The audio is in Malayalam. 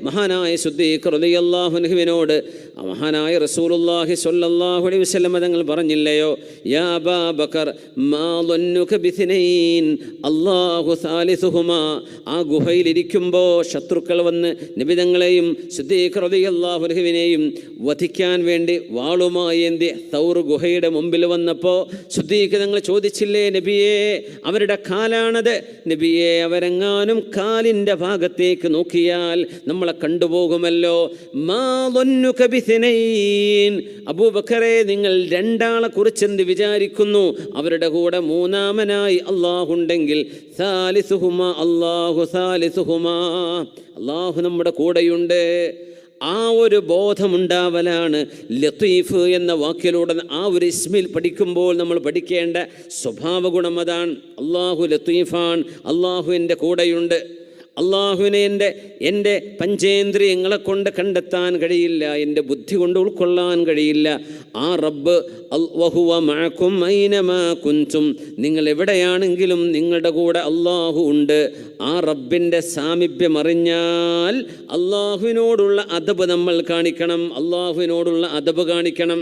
മഹാനായ സിദ്ദീഖ് റളിയല്ലാഹു അൻഹുവിനോട് മഹാനായ റസൂലുള്ളാഹി സ്വല്ലല്ലാഹു അലൈഹി വസല്ലം തങ്ങൾ പറഞ്ഞില്ലയോ, യാ അബാ ബക്കർ മാ ളന്നുക ബിഥ്നൈൻ അല്ലാഹു സാലിസുഹുമാ. ആ ഗുഹയിലിരിക്കുമ്പോൾ ശത്രുക്കൾ വന്ന് നബി തങ്ങളെയും സിദ്ദീഖ് റളിയല്ലാഹു അൻഹുവിനെയും വധിക്കാൻ വേണ്ടി വാളുമായി എന്തി തൗർ ഗുഹയുടെ മുമ്പിൽ വന്നപ്പോൾ സിദ്ദീഖ് തങ്ങൾ ചോദിച്ചില്ലേ നബിയേ, അവരുടെ കാലാണത് നബിയെ, അവരെങ്ങാനും കാലിൻ്റെ ഭാഗത്തേക്ക് നോക്കിയാൽ നമ്മളെ കണ്ടുപോകുമല്ലോ. മാ ളന്നുക ബിഥ്നൈൻ, അബൂബക്കറെ നിങ്ങൾ രണ്ടാളെ കുറിച്ചെന്ത് വിചാരിക്കുന്നു? അവരുടെ കൂടെ മൂന്നാമനായി അല്ലാഹുണ്ടെങ്കിൽ സാലിസുഹുമാ അല്ലാഹു സാലിസുഹുമാ, അല്ലാഹു നമ്മുടെ കൂടെയുണ്ട്. ആ ഒരു ബോധമുണ്ടാവലാണ് ലത്തീഫ് എന്ന വാക്കിലൂടെ, ആ ഒരു ഇസ്മിൽ പഠിക്കുമ്പോൾ നമ്മൾ പഠിക്കേണ്ട സ്വഭാവ ഗുണം അതാണ്. അള്ളാഹു ലത്തീഫാൻ, അള്ളാഹു എൻ്റെ കൂടെയുണ്ട്. അള്ളാഹുവിനെ എൻ്റെ പഞ്ചേന്ദ്രിയങ്ങളെ കൊണ്ട് കണ്ടെത്താൻ കഴിയില്ല, എൻ്റെ ബുദ്ധി കൊണ്ട് ഉൾക്കൊള്ളാൻ കഴിയില്ല. ആ റബ്ബ് വഹുവ മഅകും ഐനമാ കുൻതും, നിങ്ങൾ എവിടെയാണെങ്കിലും നിങ്ങളുടെ കൂടെ അള്ളാഹു ഉണ്ട്. ആ റബ്ബിൻ്റെ സാമീപ്യം അറിഞ്ഞാൽ അള്ളാഹുവിനോടുള്ള അദബ് നമ്മൾ കാണിക്കണം, അള്ളാഹുവിനോടുള്ള അദബ് കാണിക്കണം.